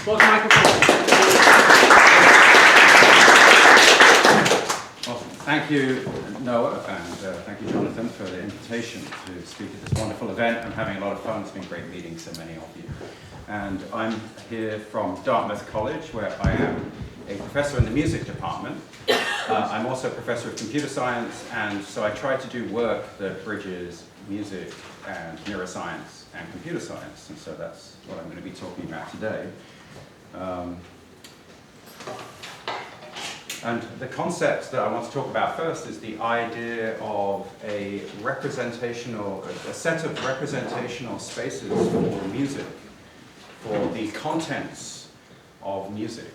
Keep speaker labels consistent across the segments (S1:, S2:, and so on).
S1: Close the microphone.
S2: Well, thank you, Noah, and thank you, Jonathan, for the invitation to speak at this wonderful event. I'm having a lot of fun. It's been great meeting so many of you. And I'm here from Dartmouth College, where I am a professor in the music department. I'm also a professor of computer science, and so I try to do work that bridges music and neuroscience and computer science, and so that's what I'm going to be talking about today. And the concept that I want to talk about first is the idea of a set of representational spaces for music, for the contents of music,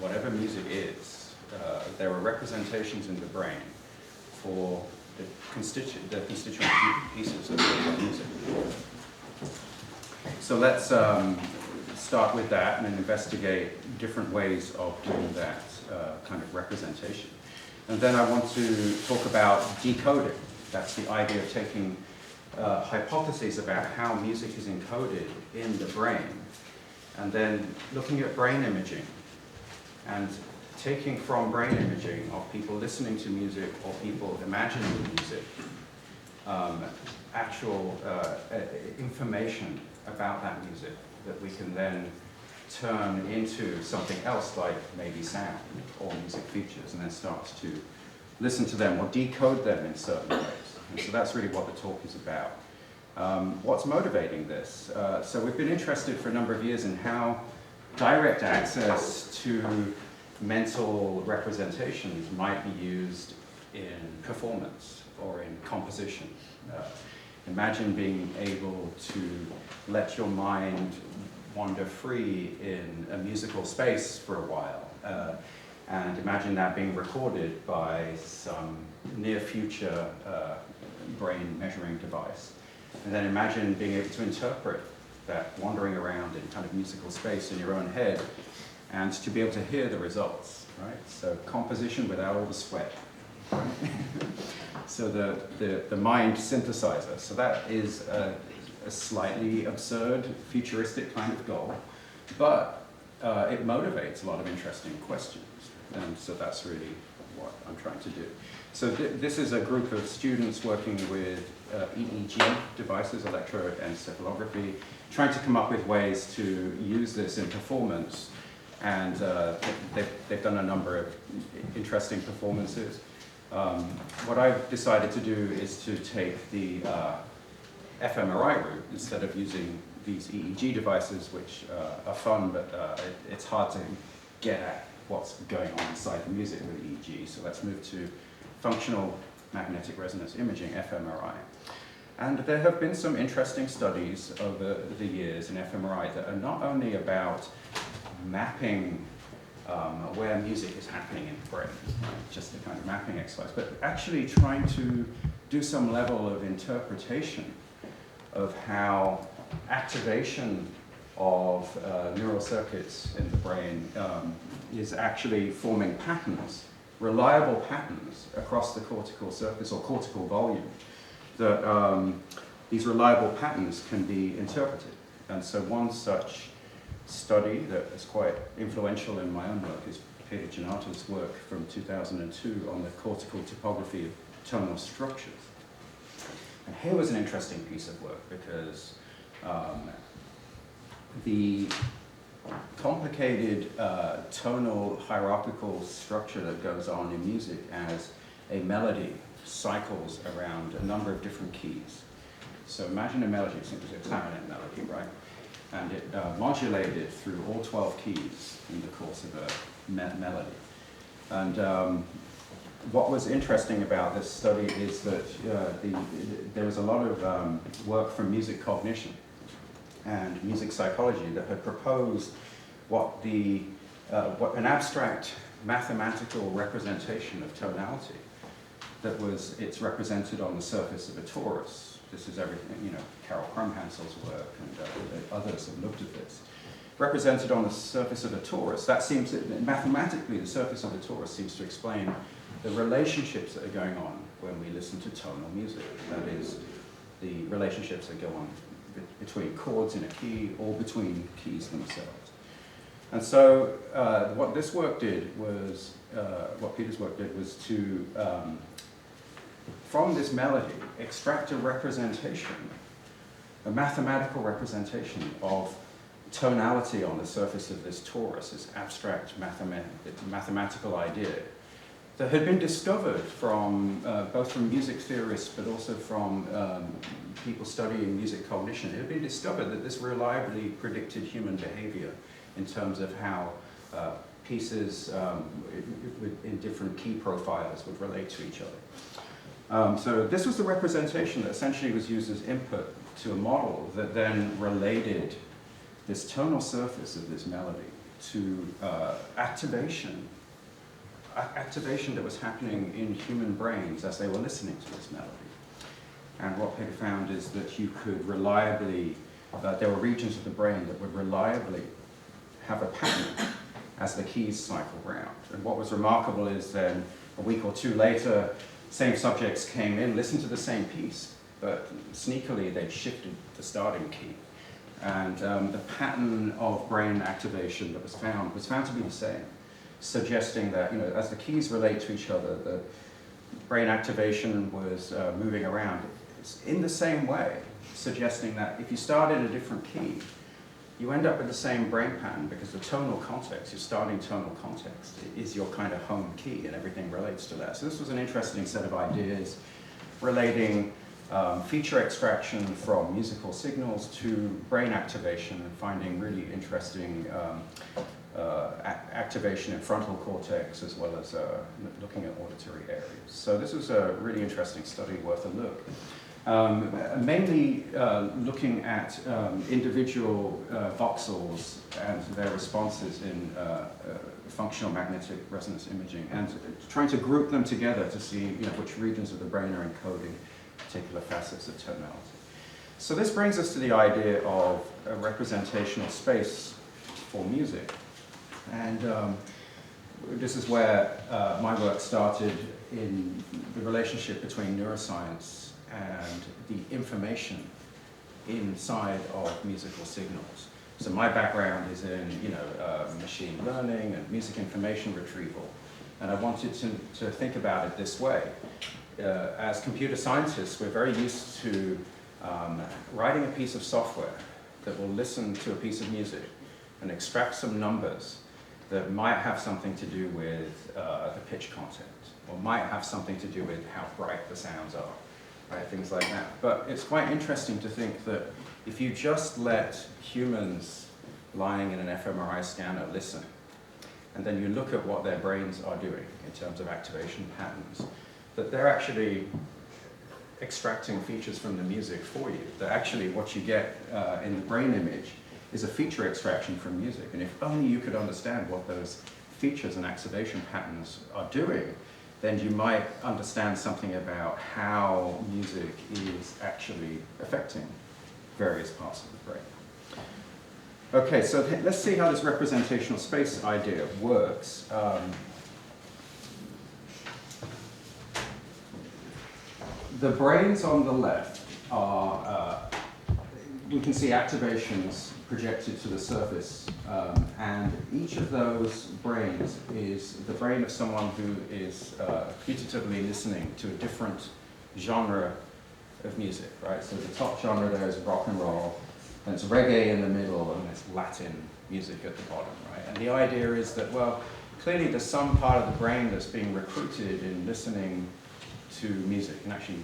S2: whatever music is. There are representations in the brain for the constituent pieces of the music. So let's start with that and then investigate different ways of doing that kind of representation. And then I want to talk about decoding. That's the idea of taking hypotheses about how music is encoded in the brain, and then looking at brain imaging and taking from brain imaging of people listening to music or people imagining music actual information about that music that we can then turn into something else, like maybe sound or music features, and then start to listen to them or decode them in certain ways. And so that's really what the talk is about. What's motivating this? So we've been interested for a number of years in how direct access to mental representations might be used in performance or in composition. Imagine being able to let your mind wander free in a musical space for a while, and imagine that being recorded by some near-future brain measuring device. And then imagine being able to interpret that wandering around in kind of musical space in your own head, and to be able to hear the results, right? So composition without all the sweat. Right? So the mind synthesizer. So that is a slightly absurd, futuristic kind of goal, but it motivates a lot of interesting questions. And so that's really what I'm trying to do. So this is a group of students working with EEG devices, electroencephalography, trying to come up with ways to use this in performance. And they've done a number of interesting performances. What I've decided to do is to take the fMRI route instead of using these EEG devices, which are fun, but it's hard to get at what's going on inside the music with EEG. So let's move to functional magnetic resonance imaging, fMRI. And there have been some interesting studies over the years in fMRI that are not only about mapping where music is happening in the brain, right? Just a kind of mapping exercise, but actually trying to do some level of interpretation of how activation of neural circuits in the brain is actually forming patterns, reliable patterns across the cortical surface or cortical volume, that these reliable patterns can be interpreted. And so one such study that is quite influential in my own work is Peter Janata's work from 2002 on the cortical topography of tonal structures. And here was an interesting piece of work because the complicated tonal hierarchical structure that goes on in music as a melody cycles around a number of different keys. So imagine a melody, it's a clarinet melody, right? And it modulated through all 12 keys in the course of a melody. And what was interesting about this study is that there was a lot of work from music cognition and music psychology that had proposed what an abstract mathematical representation of tonality it's represented on the surface of a torus. This is everything, Carol Krumhansel's work and others have looked at this. Represented on the surface of a torus, mathematically the surface of a torus seems to explain the relationships that are going on when we listen to tonal music. That is, the relationships that go on between chords in a key or between keys themselves. And so what this work did was, what Peter's work did was to, from this melody, extract a representation, a mathematical representation of tonality on the surface of this torus, this abstract mathematical idea that had been discovered from, both from music theorists but also from people studying music cognition. It had been discovered that this reliably predicted human behavior in terms of how pieces in different key profiles would relate to each other. So this was the representation that essentially was used as input to a model that then related this tonal surface of this melody to activation that was happening in human brains as they were listening to this melody. And what Peter found is that you could reliably, there were regions of the brain that would reliably have a pattern as the keys cycle round. And what was remarkable is then a week or two later, same subjects came in, listened to the same piece, but sneakily they'd shifted the starting key. And the pattern of brain activation that was found to be the same, suggesting that, as the keys relate to each other, the brain activation was moving around in the same way, suggesting that if you start in a different key, you end up with the same brain pattern because the tonal context, your starting tonal context, is your kind of home key and everything relates to that. So this was an interesting set of ideas relating feature extraction from musical signals to brain activation and finding really interesting activation in frontal cortex as well as looking at auditory areas. So this was a really interesting study worth a look. Mainly looking at individual voxels and their responses in functional magnetic resonance imaging, and trying to group them together to see which regions of the brain are encoding particular facets of tonality. So this brings us to the idea of a representational space for music. And this is where my work started in the relationship between neuroscience and the information inside of musical signals. So my background is in machine learning and music information retrieval, and I wanted to think about it this way. As computer scientists, we're very used to writing a piece of software that will listen to a piece of music and extract some numbers that might have something to do with the pitch content, or might have something to do with how bright the sounds are. Right, things like that. But it's quite interesting to think that if you just let humans lying in an fMRI scanner listen, and then you look at what their brains are doing in terms of activation patterns, that they're actually extracting features from the music for you. That actually what you get in the brain image is a feature extraction from music. And if only you could understand what those features and activation patterns are doing, then you might understand something about how music is actually affecting various parts of the brain. Okay, so let's see how this representational space idea works. The brains on the left are, we can see activations projected to the surface, and each of those brains is the brain of someone who is putatively listening to a different genre of music, right? So the top genre there is rock and roll, and it's reggae in the middle, and it's Latin music at the bottom, right? And the idea is that, well, clearly there's some part of the brain that's being recruited in listening to music, and actually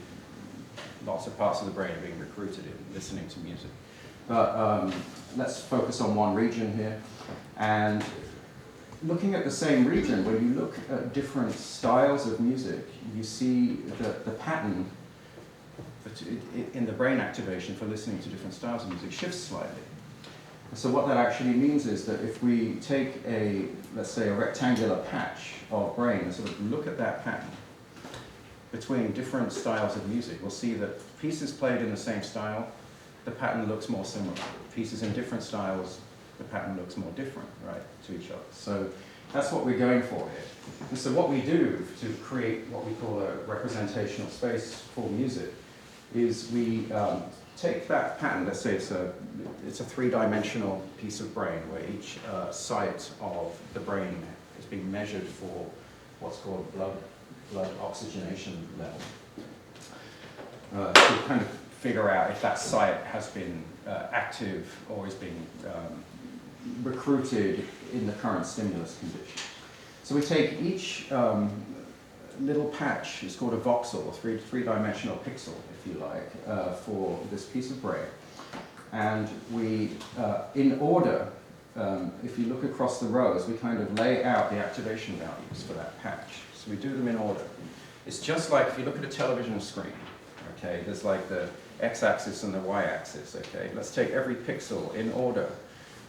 S2: lots of parts of the brain are being recruited in listening to music. But let's focus on one region here. And looking at the same region, when you look at different styles of music, you see that the pattern in the brain activation for listening to different styles of music shifts slightly. So what that actually means is that if we take let's say a rectangular patch of brain and sort of look at that pattern between different styles of music, we'll see that pieces played in the same style, the pattern looks more similar. Pieces in different styles, the pattern looks more different, right, to each other. So that's what we're going for here. And so what we do to create what we call a representational space for music is we take that pattern, let's say it's a three-dimensional piece of brain where each site of the brain is being measured for what's called blood oxygenation level. To kind of figure out if that site has been active or is being recruited in the current stimulus condition. So we take each little patch, it's called a voxel, a three-dimensional pixel, if you like, for this piece of brain. And we, in order, if you look across the rows, we kind of lay out the activation values for that patch. So we do them in order. It's just like if you look at a television screen, okay, there's like the x-axis and the y-axis, okay? Let's take every pixel in order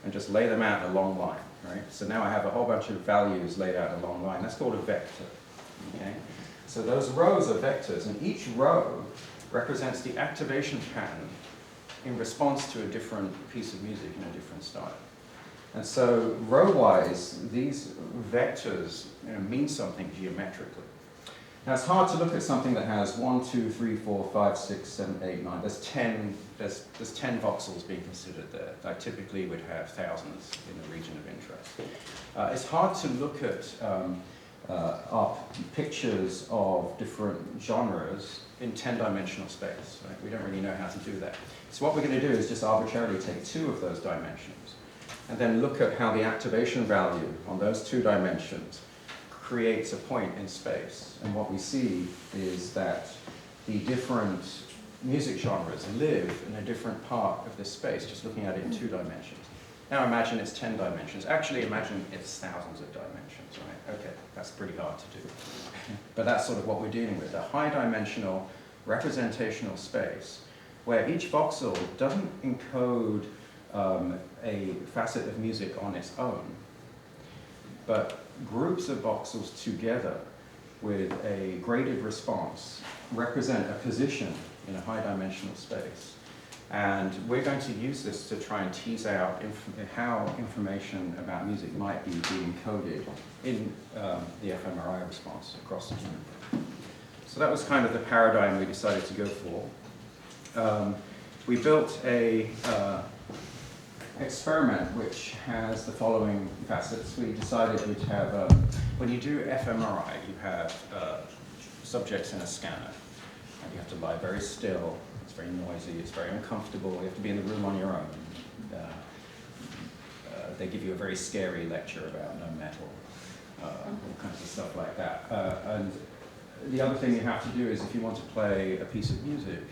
S2: and just lay them out in a long line, right? So now I have a whole bunch of values laid out in a long line. That's called a vector, okay? So those rows are vectors, and each row represents the activation pattern in response to a different piece of music in a different style. And so row-wise, these vectors mean something geometrically. Now it's hard to look at something that has 1, 2, 3, 4, 5, 6, 7, 8, 9. There's 10 voxels being considered there. I typically would have thousands in the region of interest. It's hard to look at pictures of different genres in 10-dimensional space. Right? We don't really know how to do that. So what we're going to do is just arbitrarily take 2 of those dimensions and then look at how the activation value on those 2 dimensions creates a point in space. And what we see is that the different music genres live in a different part of this space, just looking at it in 2 dimensions. Now imagine it's 10 dimensions. Actually imagine it's thousands of dimensions, right? Okay, that's pretty hard to do. But that's sort of what we're dealing with, a high-dimensional representational space where each voxel doesn't encode a facet of music on its own, but groups of voxels together with a graded response represent a position in a high-dimensional space. And we're going to use this to try and tease out how information about music might be being encoded in the fMRI response across the genome. So that was kind of the paradigm we decided to go for. We built a experiment which has the following facets. We decided we'd have, when you do fMRI, you have subjects in a scanner, and you have to lie very still. It's very noisy, it's very uncomfortable, you have to be in the room on your own. They give you a very scary lecture about no metal, all kinds of stuff like that. And the other thing you have to do is if you want to play a piece of music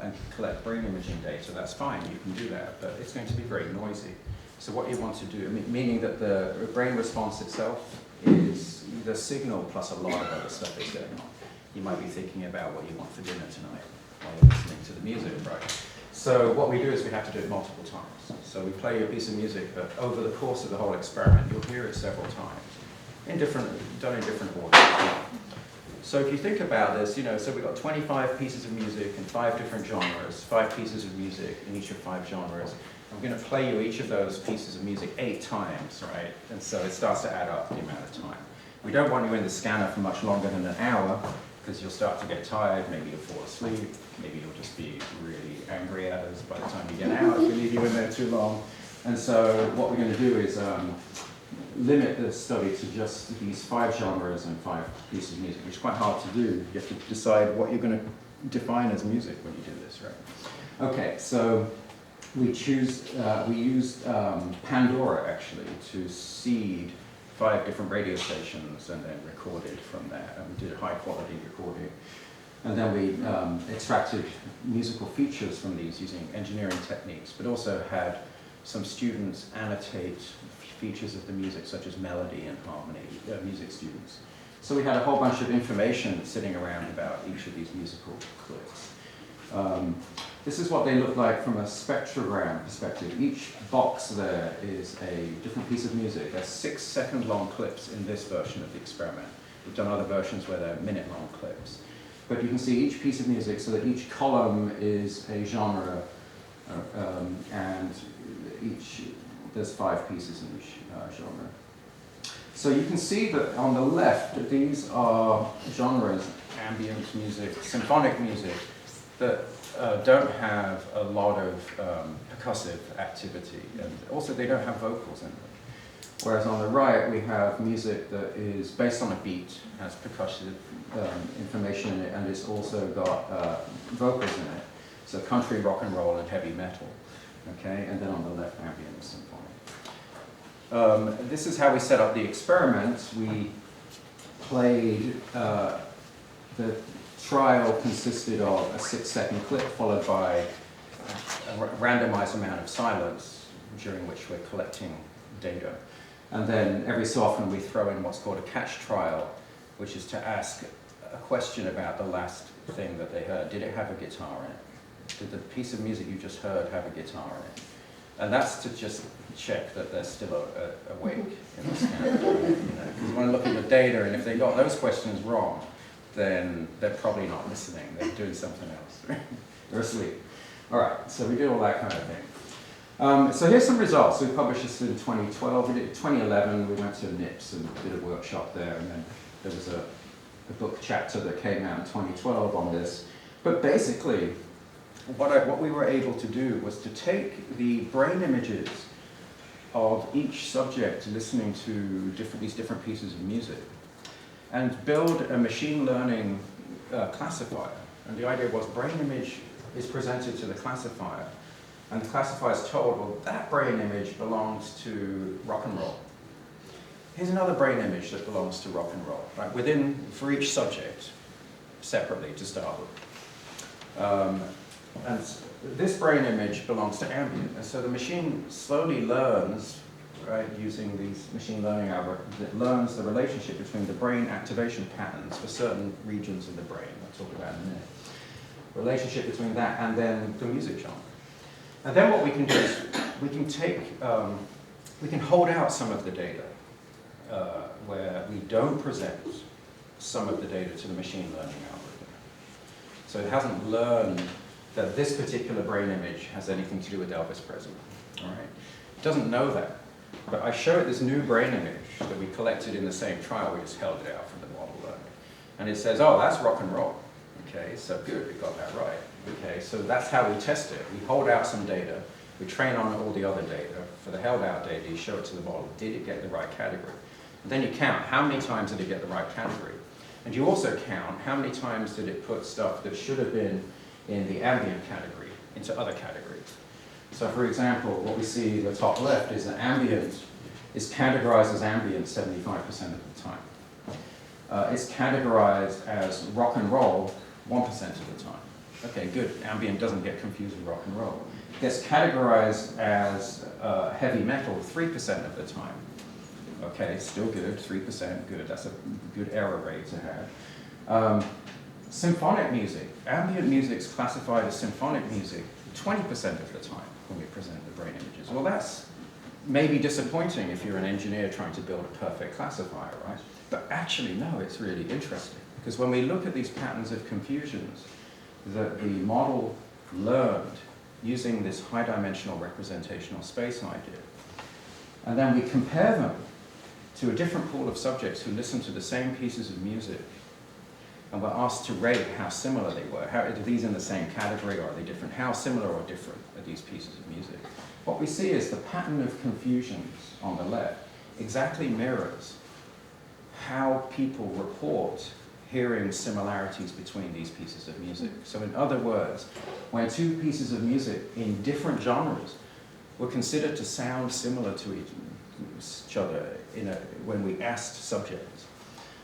S2: and collect brain imaging data, that's fine, you can do that, but it's going to be very noisy. So what you want to do, meaning that the brain response itself is the signal plus a lot of other stuff is going on. You might be thinking about what you want for dinner tonight while you're listening to the music, right? So what we do is we have to do it multiple times. So we play a piece of music, but over the course of the whole experiment, you'll hear it several times, done in different orders. So if you think about this, so we've got 25 pieces of music in 5 different genres, 5 pieces of music in each of 5 genres. I'm going to play you each of those pieces of music 8 times, right? And so it starts to add up the amount of time. We don't want you in the scanner for much longer than an hour, because you'll start to get tired, maybe you'll fall asleep, maybe you'll just be really angry at us by the time you get out if we leave you in there too long. And so what we're going to do is limit the study to just these 5 genres and 5 pieces of music, which is quite hard to do. You have to decide what you're going to define as music when you do this, right? Okay, so we used Pandora actually to seed 5 different radio stations and then recorded from there. And we did a high quality recording. And then we extracted musical features from these using engineering techniques, but also had some students annotate features of the music, such as melody and harmony, music students. So we had a whole bunch of information sitting around about each of these musical clips. This is what they look like from a spectrogram perspective. Each box there is a different piece of music. There's 6-second long clips in this version of the experiment. We've done other versions where they're minute-long clips. But you can see each piece of music so that each column is a genre, and there's 5 pieces in each genre. So you can see that on the left, these are genres: ambient music, symphonic music, that don't have a lot of percussive activity, and also they don't have vocals in them. Whereas on the right, we have music that is based on a beat, has percussive information in it, and it's also got vocals in it. So country, rock and roll, and heavy metal. Okay, and then on the left, ambient and symphonic. This is how we set up the experiment. We played, the trial consisted of a 6-second clip followed by a randomized amount of silence, during which we're collecting data. And then every so often we throw in what's called a catch trial, which is to ask a question about the last thing that they heard. Did it have a guitar in it? Did the piece of music you just heard have a guitar in it? And that's to just check that they're still awake in the scan. Because you want to look at the data, and if they got those questions wrong, then they're probably not listening. They're doing something else. They're asleep. All right, so we did all that kind of thing. So here's some results. We published this in 2012. We did 2011. We went to NIPS and did a workshop there, and then there was a book chapter that came out in 2012 on this. But basically, what we were able to do was to take the brain images of each subject listening to these different pieces of music and build a machine learning classifier. And the idea was brain image is presented to the classifier, and the classifier is told, well, that brain image belongs to rock and roll. Here's another brain image that belongs to rock and roll, right? For each subject, separately to start with. And this brain image belongs to ambient. And so the machine slowly learns, right, using these machine learning algorithms, it learns the relationship between the brain activation patterns for certain regions of the brain. I'll talk about in a minute. Relationship between that and then the music genre. And then what we can do is we can hold out some of the data where we don't present some of the data to the machine learning algorithm. So it hasn't learned that this particular brain image has anything to do with Elvis Presley. All right? It doesn't know that. But I show it this new brain image that we collected in the same trial. We just held it out from the model learning. And it says, oh, that's rock and roll. Okay, so good, we got that right. Okay, so that's how we test it. We hold out some data, we train on all the other data. For the held out data, you show it to the model. Did it get the right category? And then you count how many times did it get the right category. And you also count how many times did it put stuff that should have been in the ambient category into other categories. So for example, what we see in the top left is that ambient is categorized as ambient 75% of the time. It's categorized as rock and roll 1% of the time. Okay, good. Ambient doesn't get confused with rock and roll. It gets categorized as heavy metal 3% of the time. Okay, still good, 3%, good. That's a good error rate to have. Symphonic music. Ambient music is classified as symphonic music 20% of the time when we present the brain images. Well, that's maybe disappointing if you're an engineer trying to build a perfect classifier, right? But actually, no, it's really interesting. Because when we look at these patterns of confusions that the model learned using this high-dimensional representational space idea, and then we compare them to a different pool of subjects who listen to the same pieces of music, and we're asked to rate how similar they were. Are these in the same category, or are they different? How similar or different are these pieces of music? What we see is the pattern of confusions on the left exactly mirrors how people report hearing similarities between these pieces of music. So in other words, when two pieces of music in different genres were considered to sound similar to each other when we asked subjects,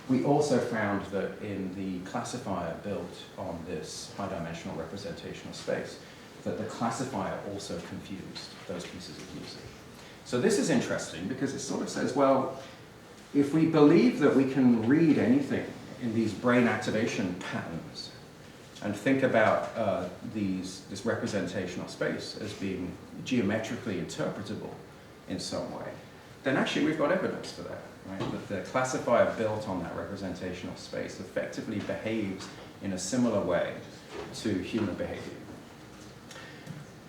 S2: we also found that in the classifier built on this high-dimensional representational space, that the classifier also confused those pieces of music. So this is interesting because it sort of says, well, if we believe that we can read anything in these brain activation patterns and think about this representational space as being geometrically interpretable in some way, then actually we've got evidence for that, right? That the classifier built on that representational space effectively behaves in a similar way to human behavior.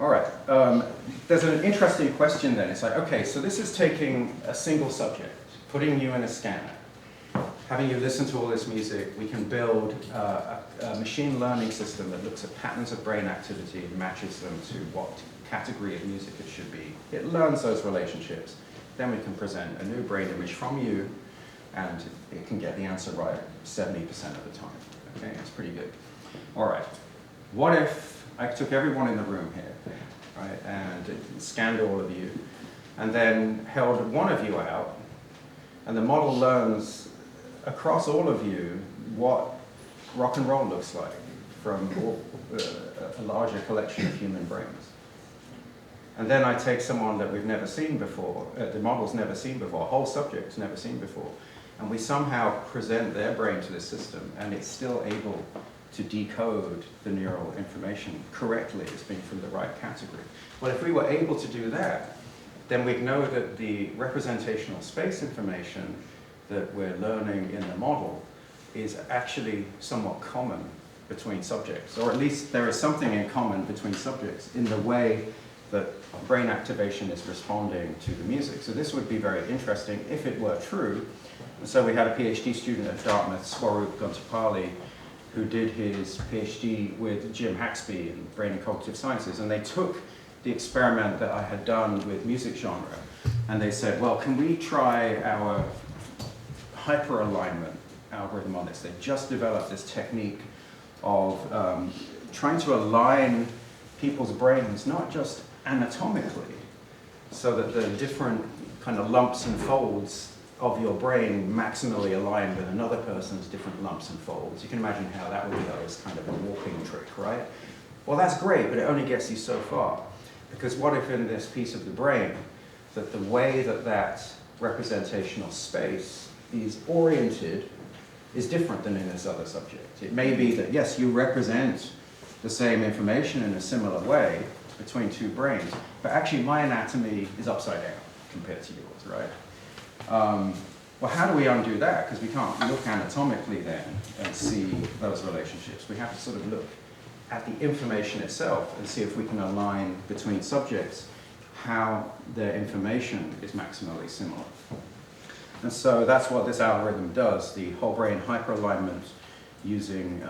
S2: All right, there's an interesting question then. It's like, okay, so this is taking a single subject, putting you in a scanner, having you listen to all this music, we can build a machine learning system that looks at patterns of brain activity and matches them to what category of music it should be. It learns those relationships. Then we can present a new brain image from you, and it can get the answer right 70% of the time. Okay, that's pretty good. All right, what if I took everyone in the room here, right, and scanned all of you, and then held one of you out, and the model learns across all of you what rock and roll looks like from a larger collection of human brains. And then I take someone that we've never seen before, the model's never seen before, a whole subject's never seen before, and we somehow present their brain to the system, and it's still able to decode the neural information correctly as being from the right category. Well, if we were able to do that, then we'd know that the representational space information that we're learning in the model is actually somewhat common between subjects, or at least there is something in common between subjects in the way that brain activation is responding to the music. So this would be very interesting if it were true. And so we had a PhD student at Dartmouth, Swaroop Gontapalli, who did his PhD with Jim Haxby in Brain and Cognitive Sciences, and they took the experiment that I had done with music genre, and they said, well, can we try our hyperalignment algorithm on this? They just developed this technique of trying to align people's brains, not just anatomically, so that the different kind of lumps and folds of your brain maximally align with another person's different lumps and folds. You can imagine how that would go as kind of a walking trick, right? Well, that's great, but it only gets you so far. Because what if in this piece of the brain, that the way that that representational space is oriented is different than in this other subject? It may be that, yes, you represent the same information in a similar way between two brains, but actually my anatomy is upside down compared to yours, right? Well, how do we undo that? Because we can't look anatomically then and see those relationships. We have to sort of look at the information itself and see if we can align between subjects how their information is maximally similar. And so that's what this algorithm does, the whole brain hyperalignment using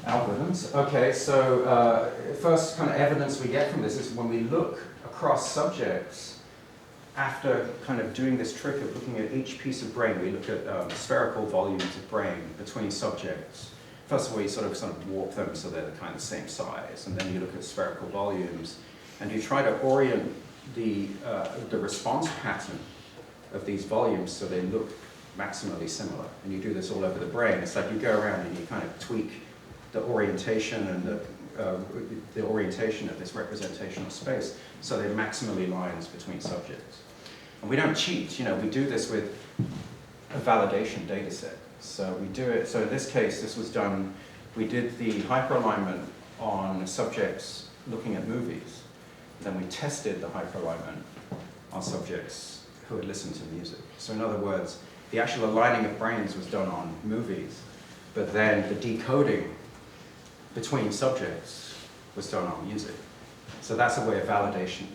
S2: algorithms. Okay, so first kind of evidence we get from this is when we look across subjects, after kind of doing this trick of looking at each piece of brain, we look at spherical volumes of brain between subjects. First of all, you sort of warp them so they're the kind of same size, and then you look at spherical volumes, and you try to orient the response pattern of these volumes so they look maximally similar. And you do this all over the brain. It's like you go around and you kind of tweak the orientation and the orientation of this representational space so they maximally lines between subjects. And we don't cheat, you know, we do this with a validation data set. So we do it, so in this case, this was done, we did the hyperalignment on subjects looking at movies. Then we tested the hyperalignment on subjects who had listened to music. So in other words, the actual aligning of brains was done on movies, but then the decoding between subjects was done on music. So that's a way of validating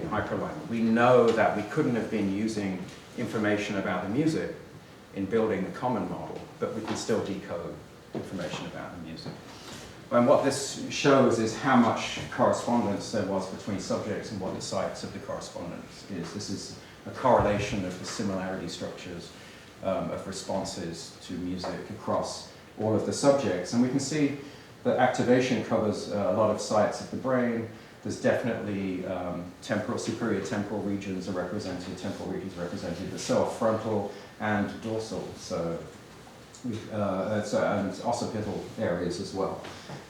S2: hyperalignment. We know that we couldn't have been using information about the music in building the common model, but we can still decode information about the music. And what this shows is how much correspondence there was between subjects and what the sites of the correspondence is. This is a correlation of the similarity structures of responses to music across all of the subjects. And we can see that activation covers a lot of sites of the brain. There's definitely superior temporal regions are represented, the frontal and dorsal, and occipital areas as well.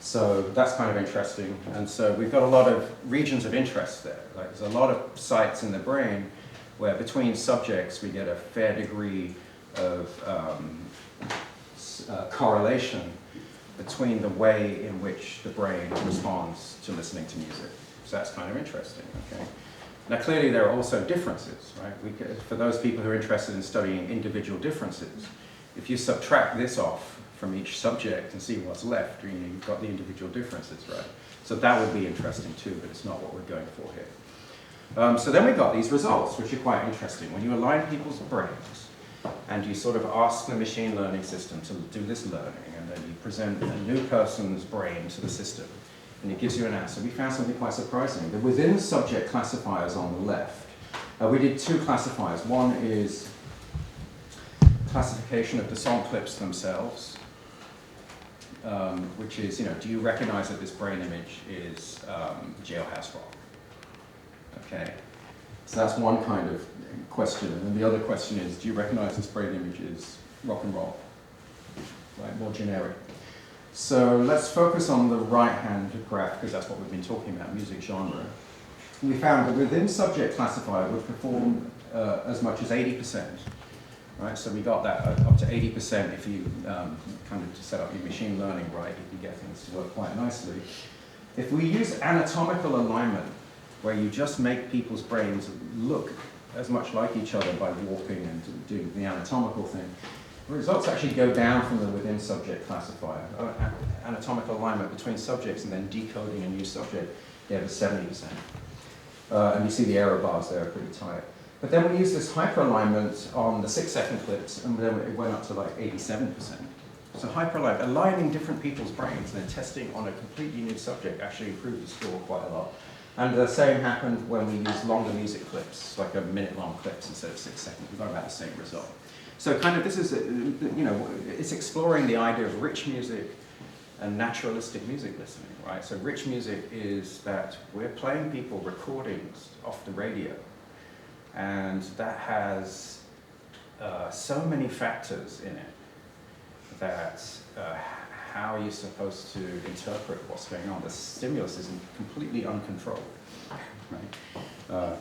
S2: So that's kind of interesting. And so we've got a lot of regions of interest there. Like there's a lot of sites in the brain where between subjects we get a fair degree of correlation between the way in which the brain responds to listening to music. So that's kind of interesting, okay? Now clearly there are also differences, right? For those people who are interested in studying individual differences, if you subtract this off from each subject and see what's left, you've got the individual differences, right? So that would be interesting too, but it's not what we're going for here. So then we got these results, which are quite interesting. When you align people's brains, and you sort of ask the machine learning system to do this learning, and then you present a new person's brain to the system, and it gives you an answer, we found something quite surprising. The within subject classifiers on the left, we did two classifiers. One is classification of the song clips themselves, which is, do you recognize that this brain image is Jailhouse Rock? Okay, so that's one kind of question. And then the other question is, do you recognize this brain image is rock and roll? Right, more generic. So let's focus on the right-hand graph, because that's what we've been talking about, music genre. We found that within subject classifier would perform as much as 80%. Right, so we got that up to 80% if you kind of set up your machine learning right, you can get things to work quite nicely. If we use anatomical alignment, where you just make people's brains look as much like each other by walking and doing the anatomical thing, the results actually go down from the within subject classifier. Anatomical alignment between subjects and then decoding a new subject, you have a 70%. And you see the error bars there are pretty tight. But then we used this hyperalignment on the 6-second clips, and then it went up to like 87%. So hyperalignment, aligning different people's brains and then testing on a completely new subject actually improved the score quite a lot. And the same happened when we used longer music clips, like a minute-long clips instead of 6 seconds. We got about the same result. So kind of this is, it's exploring the idea of rich music and naturalistic music listening, right? So rich music is that we're playing people recordings off the radio, and that has so many factors in it that how you're supposed to interpret what's going on. The stimulus is completely uncontrolled, right?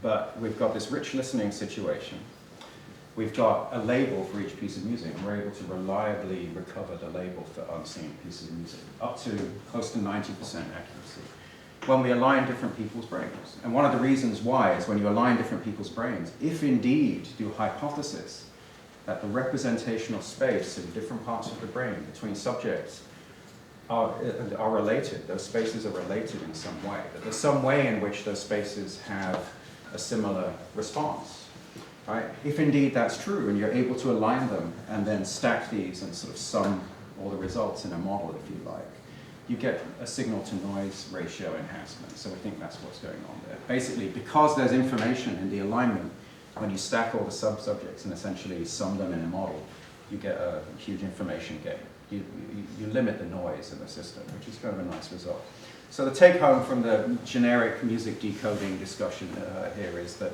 S2: But we've got this rich listening situation. We've got a label for each piece of music, and we're able to reliably recover the label for unseen pieces of music, up to close to 90% accuracy, when we align different people's brains. And one of the reasons why is when you align different people's brains, if indeed do hypothesis that the representational space in different parts of the brain between subjects are related, those spaces are related in some way, that there's some way in which those spaces have a similar response, right? If indeed that's true and you're able to align them and then stack these and sort of sum all the results in a model, if you like, you get a signal-to-noise ratio enhancement. So we think that's what's going on there. Basically, because there's information in the alignment, when you stack all the sub-subjects and essentially sum them in a model, you get a huge information gain. You limit the noise in the system, which is kind of a nice result. So the take-home from the generic music decoding discussion here is that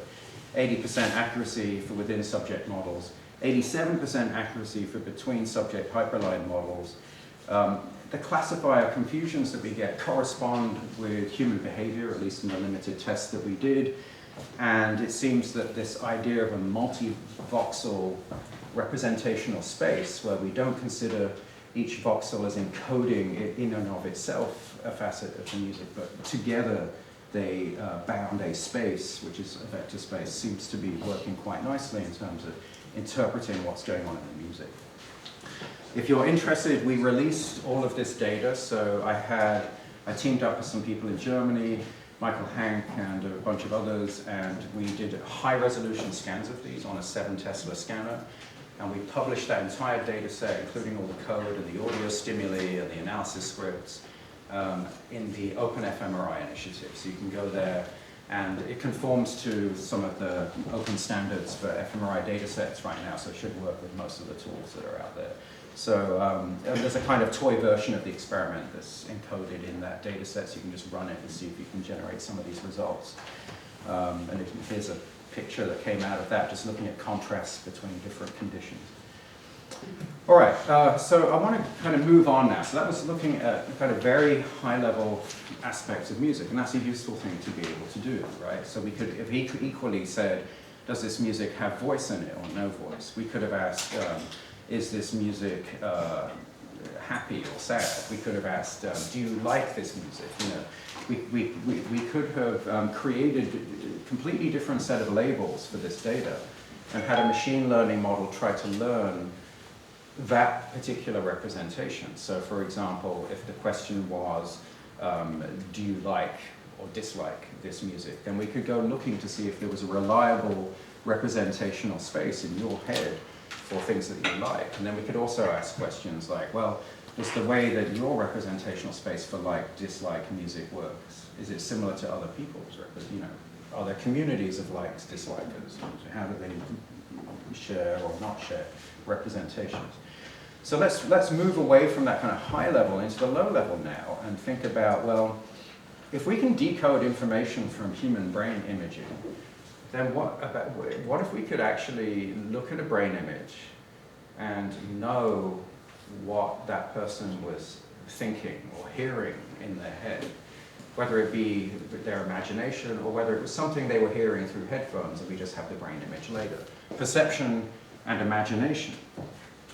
S2: 80% accuracy for within subject models, 87% accuracy for between subject hyperline models. The classifier confusions that we get correspond with human behavior, at least in the limited tests that we did. And it seems that this idea of a multi-voxel representational space, where we don't consider each voxel as encoding in and of itself a facet of the music, but together they bound a space, which is a vector space, seems to be working quite nicely in terms of interpreting what's going on in the music. If you're interested, we released all of this data. So I teamed up with some people in Germany, Michael Hank and a bunch of others, and we did high-resolution scans of these on a 7 Tesla scanner. And we published that entire data set, including all the code and the audio stimuli and the analysis scripts, in the Open fMRI initiative. So you can go there, and it conforms to some of the open standards for fMRI data sets right now, so it should work with most of the tools that are out there. So there's a kind of toy version of the experiment that's encoded in that data set, so you can just run it and see if you can generate some of these results. And here's a picture that came out of that, just looking at contrasts between different conditions. All right, so I want to kind of move on now. So that was looking at kind of very high-level aspects of music, and that's a useful thing to be able to do, right? So we could have equally said, does this music have voice in it or no voice? We could have asked, is this music happy or sad? We could have asked, do you like this music? You know, we could have created a completely different set of labels for this data and had a machine learning model try to learn that particular representation. So for example, if the question was, do you like or dislike this music, then we could go looking to see if there was a reliable representational space in your head for things that you like. And then we could also ask questions like, well, is the way that your representational space for like, dislike music works, is it similar to other people's? You know, are there communities of likes, dislikers? How do they share or not share representations? So let's move away from that kind of high level into the low level now and think about, well, if we can decode information from human brain imaging, then what if we could actually look at a brain image and know what that person was thinking or hearing in their head, whether it be their imagination or whether it was something they were hearing through headphones and we just have the brain image later. Perception and imagination.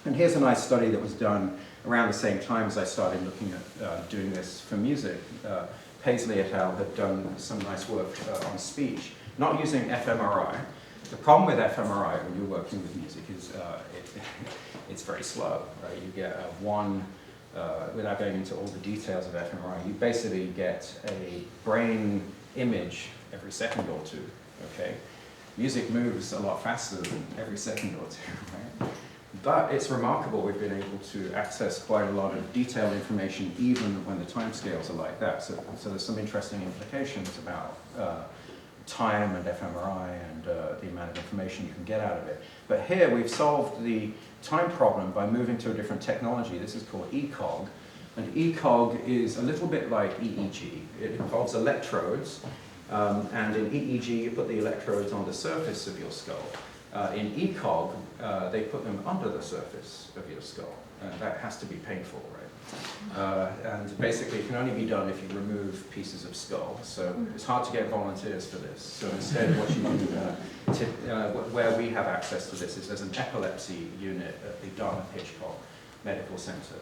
S2: And here's a nice study that was done around the same time as I started looking at doing this for music. Paisley et al. Had done some nice work on speech, not using fMRI. The problem with fMRI when you're working with music is it's very slow, right? You get without going into all the details of fMRI, you basically get a brain image every second or two, okay? Music moves a lot faster than every second or two, right? But it's remarkable we've been able to access quite a lot of detailed information even when the timescales are like that. So there's some interesting implications about time and fMRI and the amount of information you can get out of it. But here we've solved the time problem by moving to a different technology. This is called ECOG. And ECOG is a little bit like EEG. It involves electrodes. And in EEG, you put the electrodes on the surface of your skull. In ECOG, they put them under the surface of your skull. And that has to be painful, right? And basically, it can only be done if you remove pieces of skull. So it's hard to get volunteers for this. So instead, what you do, where we have access to this is there's an epilepsy unit at the Dartmouth Hitchcock Medical Center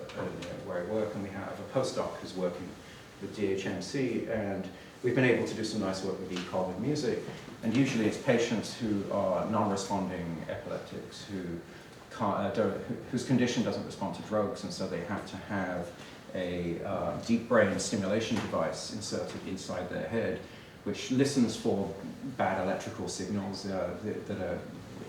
S2: where I work, and we have a postdoc who's working with DHMC, and we've been able to do some nice work with ECOG and music. And usually it's patients who are non-responding epileptics whose condition doesn't respond to drugs, and so they have to have a deep brain stimulation device inserted inside their head, which listens for bad electrical signals that are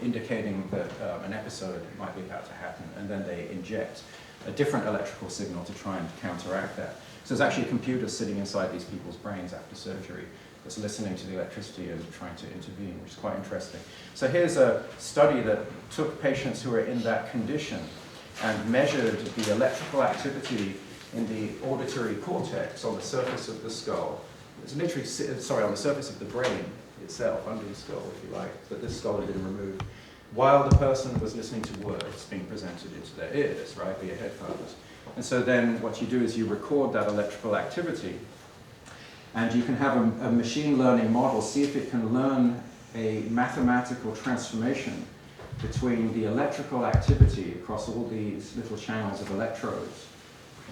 S2: indicating that an episode might be about to happen, and then they inject a different electrical signal to try and counteract that. So there's actually a computer sitting inside these people's brains after surgery that's listening to the electricity and trying to intervene, which is quite interesting. So here's a study that took patients who are in that condition and measured the electrical activity in the auditory cortex on the surface of the skull. It's literally, on the surface of the brain itself, under the skull, if you like, but this skull had been removed, while the person was listening to words being presented into their ears, right, via headphones. And so then what you do is you record that electrical activity, and you can have a machine learning model see if it can learn a mathematical transformation between the electrical activity across all these little channels of electrodes.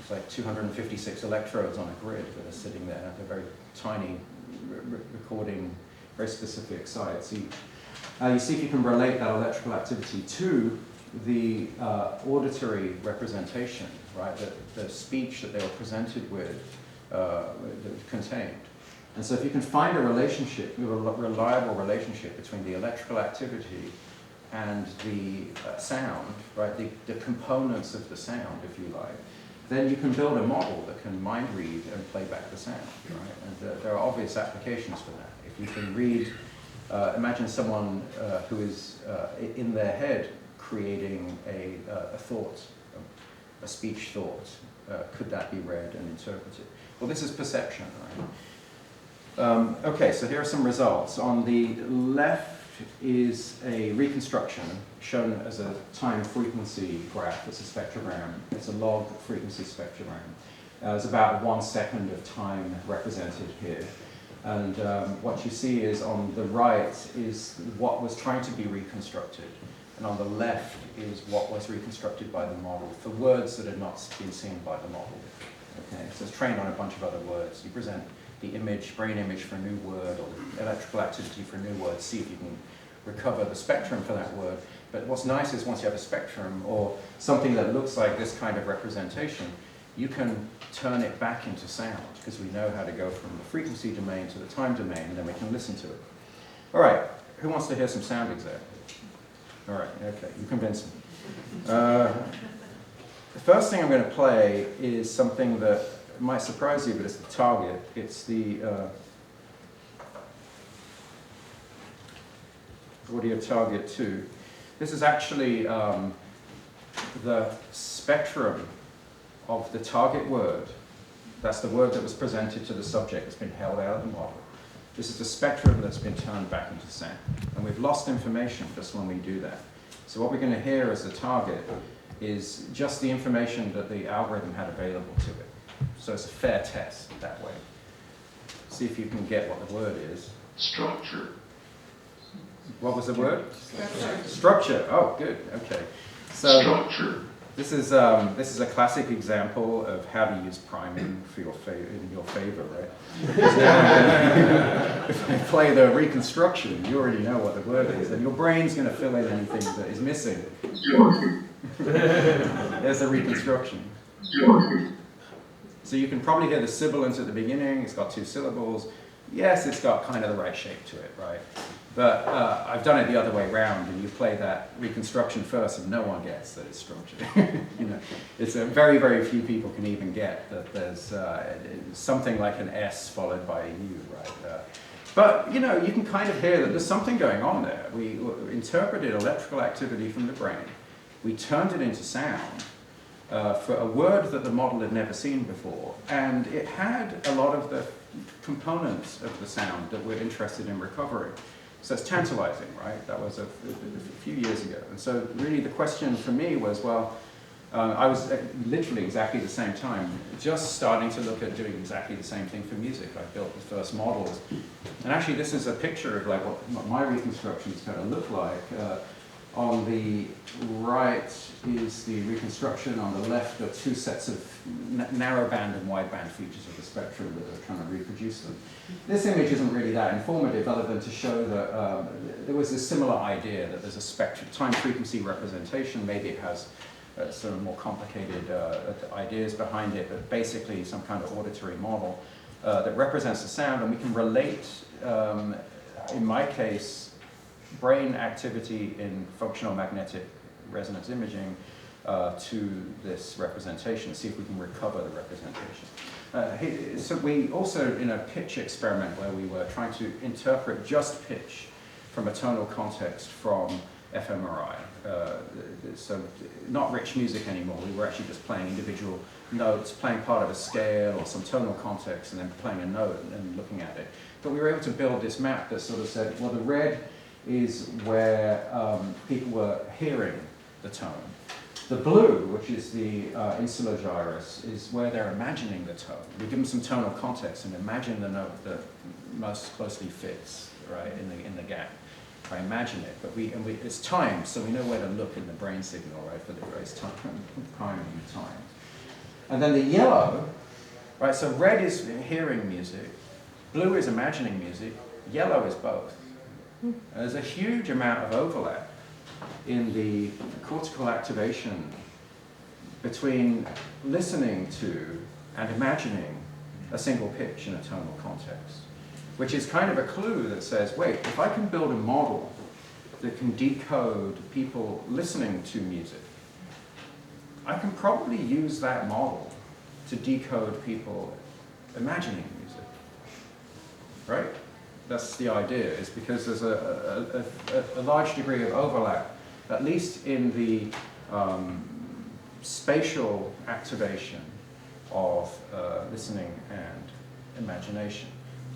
S2: It's like 256 electrodes on a grid that are sitting there. They're very tiny, recording very specific sites each. You see if you can relate that electrical activity to the auditory representation, right? The speech that they were presented with contained. And so if you can find a relationship, a reliable relationship between the electrical activity and the sound, right? The components of the sound, if you like, then you can build a model that can mind read and play back the sound, right? And there are obvious applications for that. If you can read, imagine someone who is in their head creating a thought, a speech thought. Could that be read and interpreted? Well, this is perception, right? Okay, so here are some results. On the left is a reconstruction shown as a time frequency graph. It's a spectrogram. It's a log frequency spectrogram. There's about 1 second of time represented here. And what you see is on the right is what was trying to be reconstructed. And on the left is what was reconstructed by the model for words that had not been seen by the model. Okay, so it's trained on a bunch of other words. You present the image, brain image for a new word, or the electrical activity for a new word, see if you can recover the spectrum for that word. But what's nice is once you have a spectrum, or something that looks like this kind of representation, you can turn it back into sound, because we know how to go from the frequency domain to the time domain, and then we can listen to it. All right, who wants to hear some sound examples? All right, okay, you convinced me. The first thing I'm going to play is something that might surprise you, but it's the target. It's the audio target 2. This is actually the spectrum of the target word. That's the word that was presented to the subject that's been held out of the model. This is the spectrum that's been turned back into sound. And we've lost information just when we do that. So what we're going to hear as the target is just the information that the algorithm had available to it. So it's a fair test that way. See if you can get what the word is.
S1: Structure.
S2: What was the word?
S3: Structure.
S2: Structure. Oh, good. Okay. So
S1: Structure.
S2: this is a classic example of how to use priming for in your favor, right? If I play the reconstruction, you already know what the word is, and your brain's going to fill in anything that is missing. There's the reconstruction. So you can probably hear the sibilant at the beginning. It's got 2 syllables. Yes, it's got kind of the right shape to it, right? But I've done it the other way around, and you play that reconstruction first, and no one gets that it's structure. You know, it's very, very few people can even get that there's something like an S followed by a U, right? But you know, you can kind of hear that there's something going on there. We interpreted electrical activity from the brain. We turned it into sound for a word that the model had never seen before, and it had a lot of the components of the sound that we're interested in recovering. So it's tantalizing, right? That was a few years ago. And so really the question for me was, well, I was literally exactly the same time, just starting to look at doing exactly the same thing for music. I built the first models. And actually this is a picture of like what my reconstruction is going to look like. On the right is the reconstruction. On the left are 2 sets of narrowband and wideband features of the spectrum that are trying to reproduce them. This image isn't really that informative, other than to show that there was a similar idea that there's a spectrum, time-frequency representation. Maybe it has sort of more complicated ideas behind it, but basically some kind of auditory model that represents the sound, and we can relate, in my case, brain activity in functional magnetic resonance imaging to this representation, see if we can recover the representation. So we also, in a pitch experiment where we were trying to interpret just pitch from a tonal context from fMRI, so not rich music anymore, we were actually just playing individual notes, playing part of a scale or some tonal context, and then playing a note and looking at it. But we were able to build this map that sort of said, well, the red is where people were hearing the tone. The blue, which is the insular gyrus, is where they're imagining the tone. We give them some tonal context and imagine the note that most closely fits, right, in the gap. I imagine it, but it's timed, so we know where to look in the brain signal, right, for the priming time. And then the yellow, right, so red is hearing music, blue is imagining music, yellow is both. There's a huge amount of overlap in the cortical activation between listening to and imagining a single pitch in a tonal context, which is kind of a clue that says, wait, if I can build a model that can decode people listening to music, I can probably use that model to decode people imagining music, right? That's the idea, is because there's a large degree of overlap, at least in the spatial activation of listening and imagination.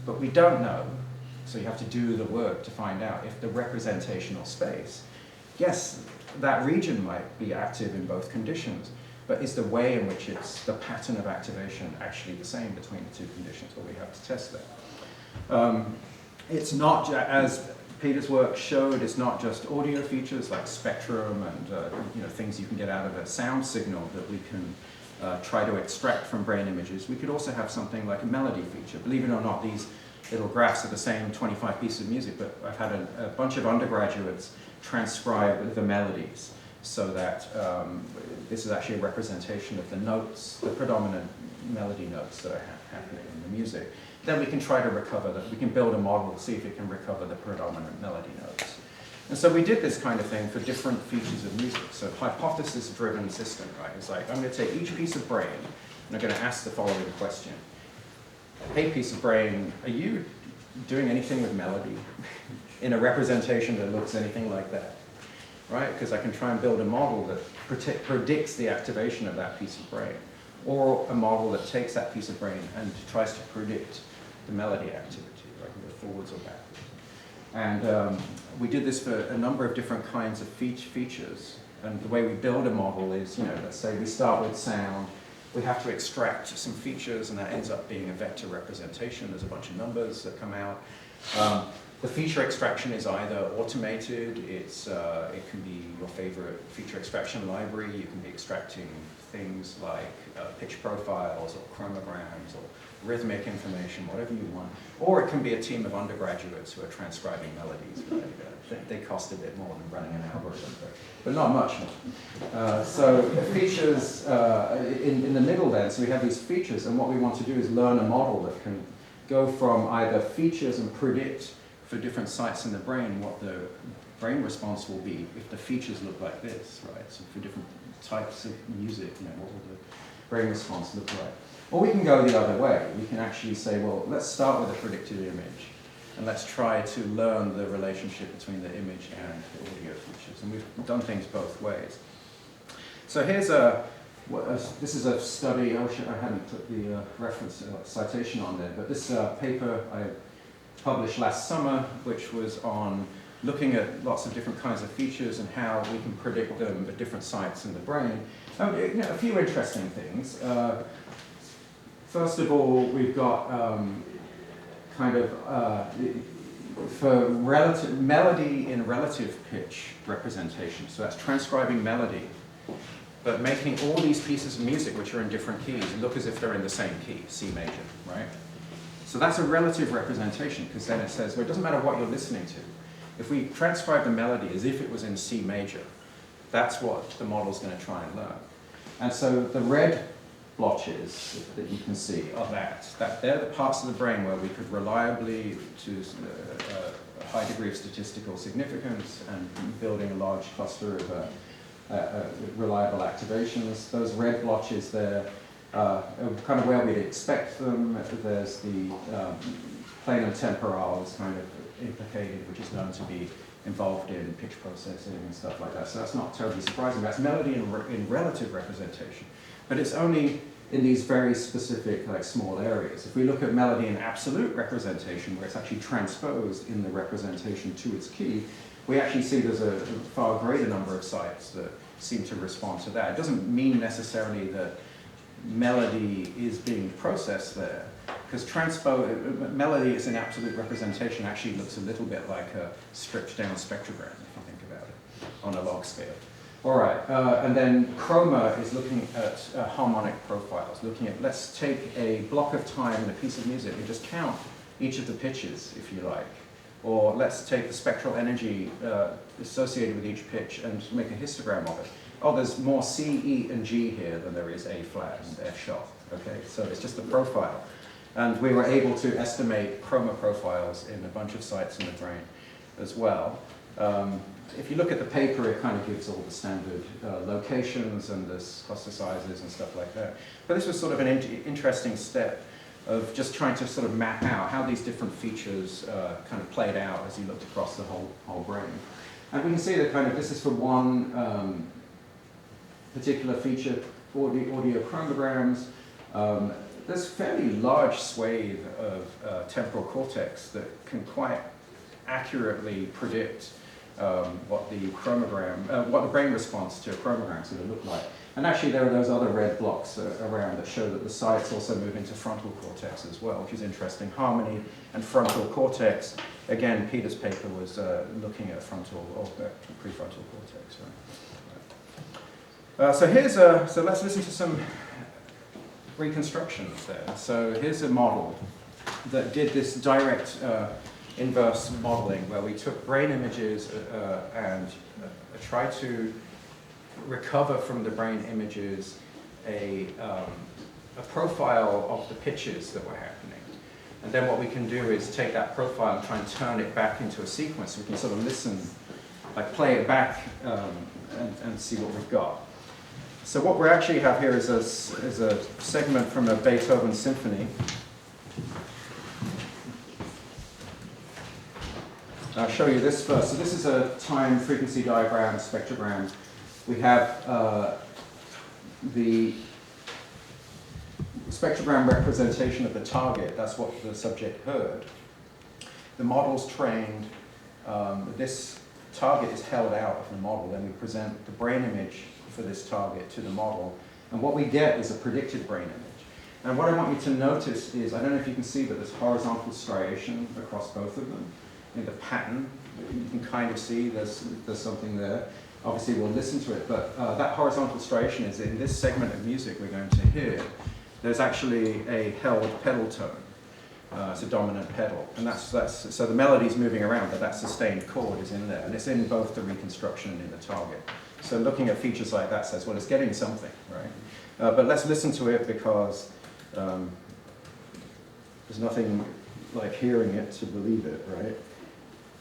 S2: But we don't know, so you have to do the work to find out if the representational space, yes, that region might be active in both conditions, but is the way in which it's the pattern of activation actually the same between the 2 conditions? Well, we have to test that. It's not, as Peter's work showed, it's not just audio features like spectrum and things you can get out of a sound signal that we can try to extract from brain images. We could also have something like a melody feature. Believe it or not, these little graphs are the same 25 pieces of music, but I've had a bunch of undergraduates transcribe the melodies. so that this is actually a representation of the notes, the predominant melody notes that are happening in the music. Then we can try to recover that. We can build a model, see if it can recover the predominant melody notes. And so we did this kind of thing for different features of music. So hypothesis-driven system, right? It's like, I'm going to take each piece of brain, and I'm going to ask the following question. Hey, piece of brain, are you doing anything with melody in a representation that looks anything like that? Right? Because I can try and build a model that predicts the activation of that piece of brain, or a model that takes that piece of brain and tries to predict the melody activity, right? Either forwards or backwards. And we did this for a number of different kinds of features. And the way we build a model is, let's say we start with sound. We have to extract some features, and that ends up being a vector representation. There's a bunch of numbers that come out. The feature extraction is either automated, it can be your favorite feature extraction library. You can be extracting things like pitch profiles or chromograms or rhythmic information, whatever you want. Or it can be a team of undergraduates who are transcribing melodies. Right? They cost a bit more than running an algorithm, but not much more. So the features in the middle then, so we have these features, and what we want to do is learn a model that can go from either features and predict for different sites in the brain what the brain response will be if the features look like this, right? So for different types of music, what will the brain response look like? Or we can go the other way. We can actually say, well, let's start with a predicted image, and let's try to learn the relationship between the image and the audio features. And we've done things both ways. So here's this is a study. I wish I hadn't put the reference citation on there, but this paper I published last summer, which was on looking at lots of different kinds of features and how we can predict them at different sites in the brain. A few interesting things. First of all, we've got for melody in relative pitch representation. So that's transcribing melody, but making all these pieces of music, which are in different keys, look as if they're in the same key, C major, right? So that's a relative representation, because then it says, well, it doesn't matter what you're listening to. If we transcribe the melody as if it was in C major, that's what the model's going to try and learn. And so the red blotches that you can see are that they're the parts of the brain where we could reliably, to a high degree of statistical significance and building a large cluster of reliable activations. Those red blotches there are kind of where we'd expect them. There's the planum temporal is kind of implicated, which is known to be involved in pitch processing and stuff like that. So that's not terribly surprising. That's melody in relative representation. But it's only in these very specific, small areas. If we look at melody in absolute representation, where it's actually transposed in the representation to its key, we actually see there's a far greater number of sites that seem to respond to that. It doesn't mean necessarily that melody is being processed there, because melody as an absolute representation actually looks a little bit like a stripped down spectrogram, if you think about it, on a log scale. All right, and then chroma is looking at harmonic profiles, looking at, let's take a block of time in a piece of music and just count each of the pitches, if you like. Or let's take the spectral energy associated with each pitch and make a histogram of it. Oh, there's more C, E, and G here than there is A flat and F sharp. Okay, so it's just the profile. And we were able to estimate chroma profiles in a bunch of sites in the brain as well. If you look at the paper, it kind of gives all the standard locations and the cluster sizes and stuff like that. But this was sort of an interesting step of just trying to sort of map out how these different features kind of played out as you looked across the whole brain. And we can see that kind of this is for one particular feature, audio chromograms. There's a fairly large swathe of temporal cortex that can quite accurately predict what the brain response to a chromogram is going to look like. And actually there are those other red blocks around that show that the sites also move into frontal cortex as well, which is interesting. Harmony and frontal cortex. Again, Peter's paper was looking at frontal or prefrontal cortex. Right? So let's listen to some reconstructions there. So here's a model that did this direct inverse modeling where we took brain images and tried to recover from the brain images a profile of the pitches that were happening. And then what we can do is take that profile and try and turn it back into a sequence. We can sort of listen, like play it back and see what we've got. So what we actually have here is a segment from a Beethoven symphony. I'll show you this first. So this is a time frequency diagram, spectrogram. We have the spectrogram representation of the target. That's what the subject heard. The model's trained. This target is held out of the model. Then we present the brain image for this target to the model. And what we get is a predicted brain image. And what I want you to notice is, I don't know if you can see, but there's horizontal striation across both of them. In the pattern, you can kind of see there's something there. Obviously, we'll listen to it, but that horizontal striation is in this segment of music we're going to hear. There's actually a held pedal tone. It's a dominant pedal, and so the melody's moving around, but that sustained chord is in there, and it's in both the reconstruction and in the target. So looking at features like that says, well, it's getting something, right? But let's listen to it because there's nothing like hearing it to believe it, right?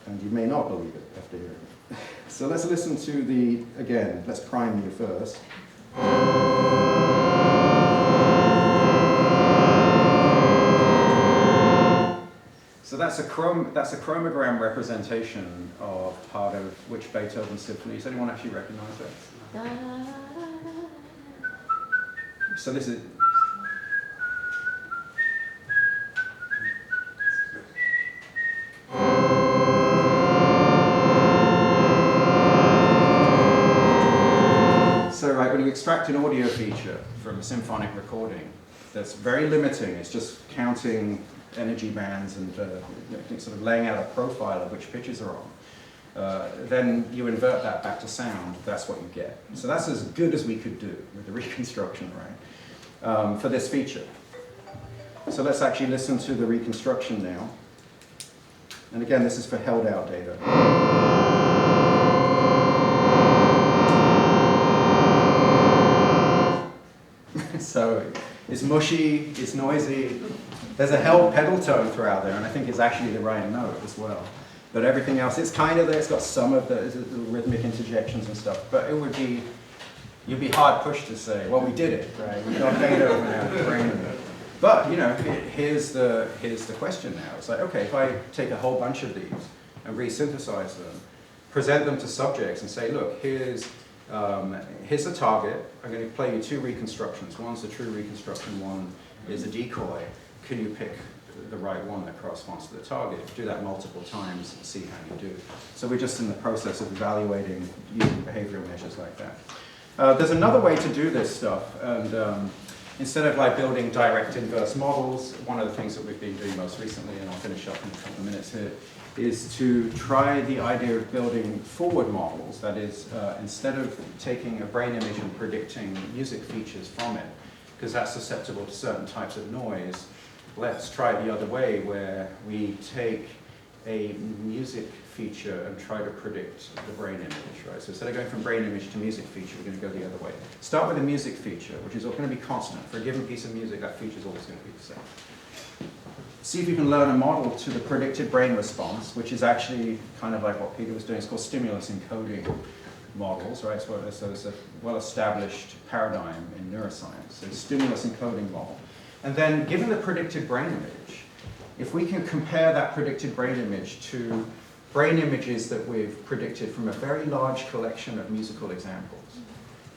S2: And you may not believe it after hearing it. So let's listen to again, let's prime you first. So that's a chromogram representation of part of which Beethoven symphony. Does anyone actually recognize that? So this is. So right, when you extract an audio feature from a symphonic recording, that's very limiting. It's just counting energy bands and sort of laying out a profile of which pitches are on. Then you invert that back to sound, that's what you get. So that's as good as we could do with the reconstruction, right, for this feature. So let's actually listen to the reconstruction now. And again, this is for held out data. So it's mushy, it's noisy. There's a held pedal tone throughout there, and I think it's actually the right note as well. But everything else, it's kind of there. It's got some of the rhythmic interjections and stuff. But it would be, you'd be hard pushed to say, well, we did it, right? We got Beethoven out of the brain. But you know, here's the question now. It's like, okay, if I take a whole bunch of these and resynthesize them, present them to subjects, and say, look, here's a target. I'm going to play you two reconstructions. One's a true reconstruction. One is a decoy. Can you pick the right one that corresponds to the target? Do that multiple times and see how you do. So we're just in the process of evaluating using behavioral measures like that. There's another way to do this stuff, and instead of like building direct inverse models, one of the things that we've been doing most recently, and I'll finish up in a couple of minutes here, is to try the idea of building forward models. That is, instead of taking a brain image and predicting music features from it, because that's susceptible to certain types of noise, let's try it the other way, where we take a music feature and try to predict the brain image, right? So instead of going from brain image to music feature, we're going to go the other way. Start with a music feature, which is going to be constant. For a given piece of music, that feature is always going to be the same. See if you can learn a model to the predicted brain response, which is actually kind of like what Peter was doing. It's called stimulus encoding models, right? So it's a well-established paradigm in neuroscience. So stimulus encoding model. And then, given the predicted brain image, if we can compare that predicted brain image to brain images that we've predicted from a very large collection of musical examples,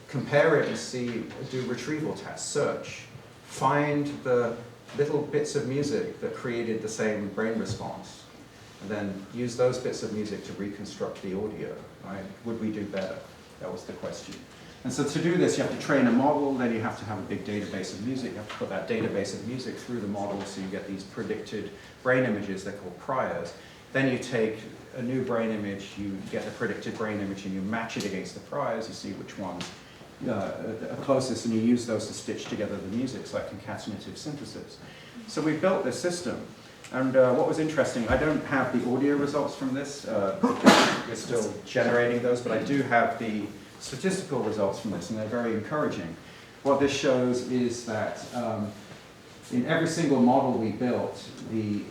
S2: compare it and see, do retrieval tasks, search, find the little bits of music that created the same brain response, and then use those bits of music to reconstruct the audio, right? Would we do better? That was the question. And so to do this, you have to train a model, then you have to have a big database of music. You have to put that database of music through the model so you get these predicted brain images, they're called priors. Then you take a new brain image, you get the predicted brain image, and you match it against the priors, you see which ones are closest, and you use those to stitch together the music. It's like concatenative synthesis. So we built this system. And what was interesting, I don't have the audio results from this, we're still generating those, but I do have the statistical results from this, and they're very encouraging. What this shows is that in every single model we built, we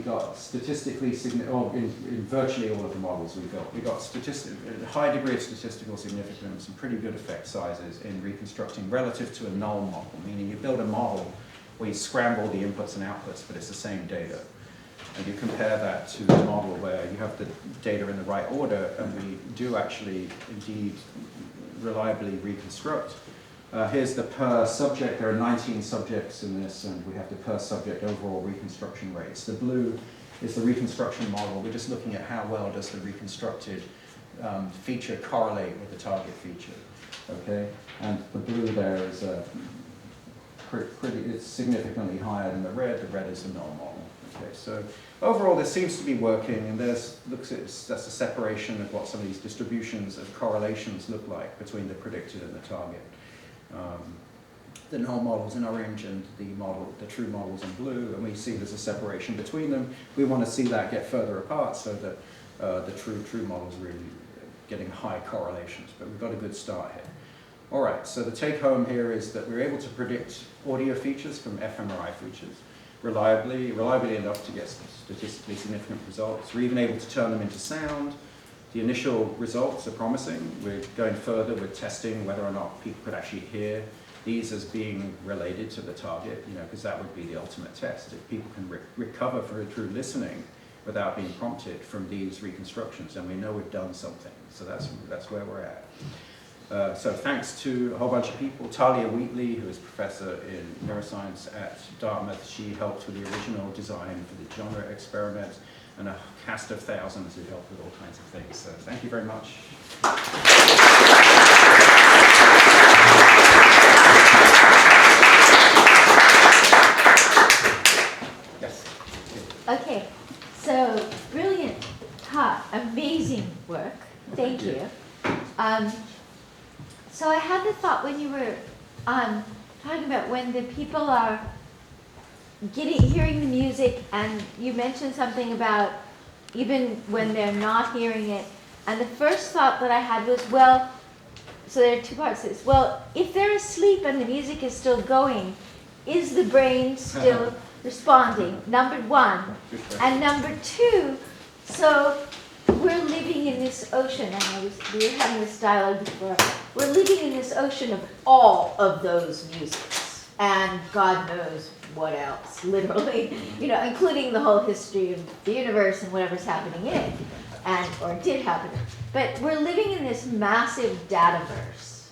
S2: got statistically significant, or in virtually all of the models we built, we got a high degree of statistical significance and pretty good effect sizes in reconstructing relative to a null model, meaning you build a model where you scramble the inputs and outputs, but it's the same data. And you compare that to a model where you have the data in the right order, and we do actually indeed reliably reconstruct. Here's the per subject. There are 19 subjects in this, and we have the per subject overall reconstruction rates. The blue is the reconstruction model. We're just looking at how well does the reconstructed feature correlate with the target feature. Okay, and the blue there is it's significantly higher than the red. The red is the null model. Okay, so overall this seems to be working, and that's a separation of what some of these distributions of correlations look like between the predicted and the target. The null models in orange and the true models in blue, and we see there's a separation between them. We want to see that get further apart so that the true models are really getting high correlations, but we've got a good start here. All right, so the take home here is that we're able to predict audio features from fMRI features reliably enough to get statistically significant results. We're even able to turn them into sound. The initial results are promising. We're going further with testing whether or not people could actually hear these as being related to the target, because that would be the ultimate test. If people can recover through listening without being prompted from these reconstructions, and we know we've done something. So that's where we're at. So thanks to a whole bunch of people. Talia Wheatley, who is professor in neuroscience at Dartmouth, she helped with the original design for the genre experiment, and a cast of thousands who helped with all kinds of things. So thank you very much. Yes.
S1: Okay, so brilliant talk, amazing work. Thank you. So I had the thought when you were talking about when the people are hearing the music, and you mentioned something about even when they're not hearing it, and the first thought that I had was, well, so there are two parts to this. Well, if they're asleep and the music is still going, is the brain still responding? Number one. And number two, so we're living in this ocean, and we were having this dialogue before, we're living in this ocean of all of those musics, and God knows what else, literally, including the whole history of the universe and whatever's happening in it, or did happen. But we're living in this massive dataverse,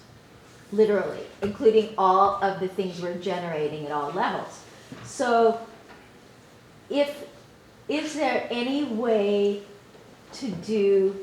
S1: literally, including all of the things we're generating at all levels. So is there any way to do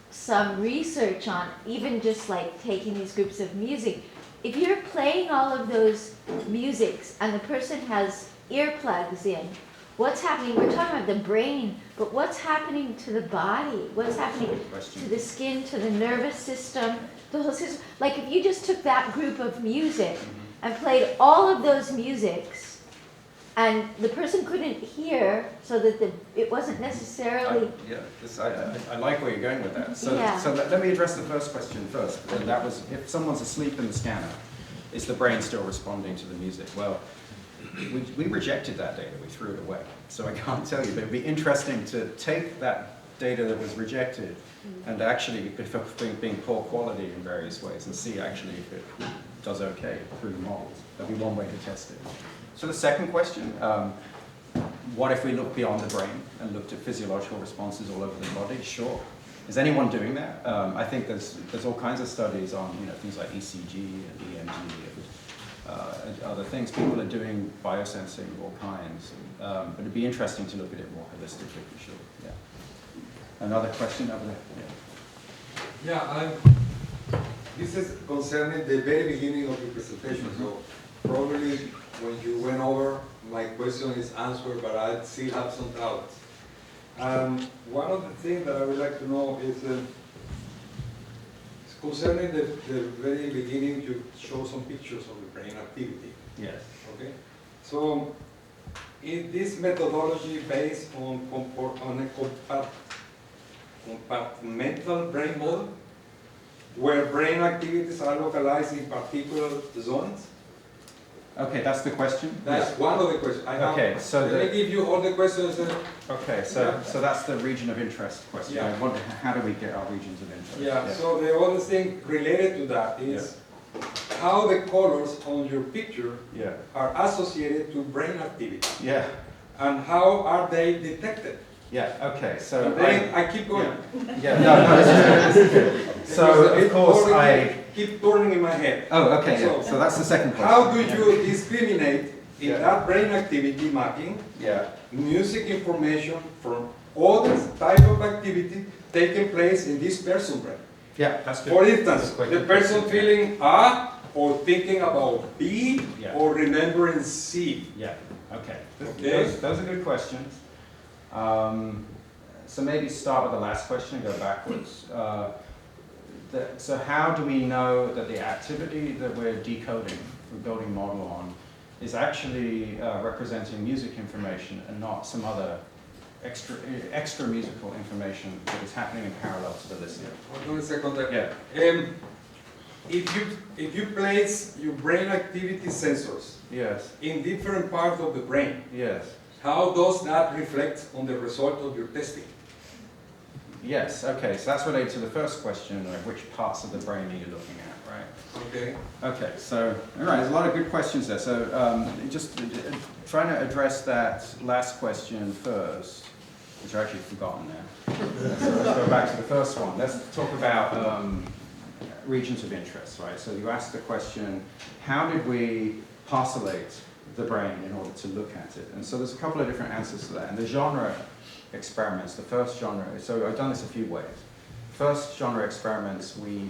S1: some research on even just like taking these groups of music? If you're playing all of those musics and the person has earplugs in, what's happening? We're talking about the brain, but what's happening to the body? What's happening to the skin, to the nervous system, the whole system? Like if you just took that group of music and played all of those musics, and the person couldn't hear, so that it wasn't necessarily...
S2: I like where you're going with that. So let me address the first question first. And that was, if someone's asleep in the scanner, is the brain still responding to the music? Well, we rejected that data. We threw it away. So I can't tell you, but it'd be interesting to take that data that was rejected and actually, if it's being poor quality in various ways, and see actually if it does okay through the models. That'd be one way to test it. So the second question, what if we look beyond the brain and looked at physiological responses all over the body? Sure. Is anyone doing that? I think there's all kinds of studies on things like ECG and EMG and other things. People are doing biosensing of all kinds. But it'd be interesting to look at it more holistically for sure. Yeah. Another question over there.
S3: This is concerning the very beginning of your presentation. So probably when you went over, my question is answered, but I still have some doubts. One of the things that I would like to know is concerning the very beginning. You show some pictures of the brain activity.
S2: Yes.
S3: Okay. So is this methodology based on a compartmental brain model? where brain activities are localized in particular zones?
S2: Okay, that's the question?
S3: That's one of the questions.
S2: Okay, so
S3: let me give you all the questions.
S2: Okay, so that's the region of interest question.
S3: Yeah.
S2: I wonder, how do we get our regions of interest?
S3: Yeah, so the other thing related to that is how the colors on your picture are associated to brain activity.
S2: Yeah.
S3: And how are they detected?
S2: Yeah, okay, so...
S3: And then I keep going.
S2: Yeah, no, this is good. So, of course, I...
S3: keep turning in my head.
S2: Oh, okay, so that's the second question.
S3: How do you discriminate in that brain activity mapping music information from other type of activity taking place in this person's brain?
S2: Yeah, that's good.
S3: For instance, the person feeling A or thinking about B or remembering C.
S2: Yeah, okay.
S3: Okay.
S2: Those are good questions. So maybe start with the last question and go backwards. So how do we know that the activity that we're decoding, we're building a model on, is actually representing music information and not some other extra musical information that is happening in parallel to the listening?
S3: Hold on a second.
S2: Yeah.
S3: If you place your brain activity sensors in different parts of the brain, how does that reflect on the result of your testing?
S2: Yes, okay, so that's related to the first question, like which parts of the brain are you looking at, right?
S3: Okay.
S2: Okay, so, all right, there's a lot of good questions there. So just trying to address that last question first, which I've actually forgotten now. So let's go back to the first one. Let's talk about regions of interest, right? So you asked the question, how did we parcellate the brain in order to look at it? And so there's a couple of different answers to that. And the genre experiments, the first genre, so I've done this a few ways. First genre experiments, we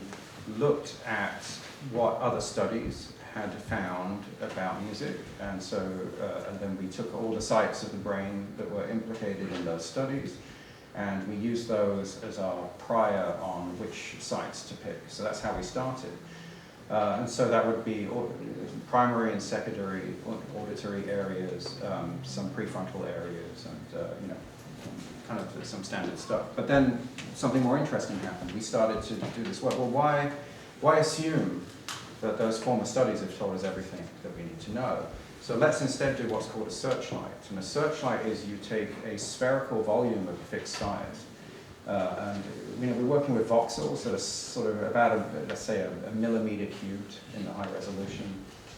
S2: looked at what other studies had found about music, and so and then we took all the sites of the brain that were implicated in those studies, and we used those as our prior on which sites to pick. So that's how we started. And so that would be primary and secondary auditory areas, some prefrontal areas, and you know, kind of some standard stuff. But then something more interesting happened. We started to do this work. Well, why assume that those former studies have told us everything that we need to know? So let's instead do what's called a searchlight. And a searchlight is you take a spherical volume of fixed size. And you know, we're working with voxels that are sort of about, let's say, a millimeter cubed in the high resolution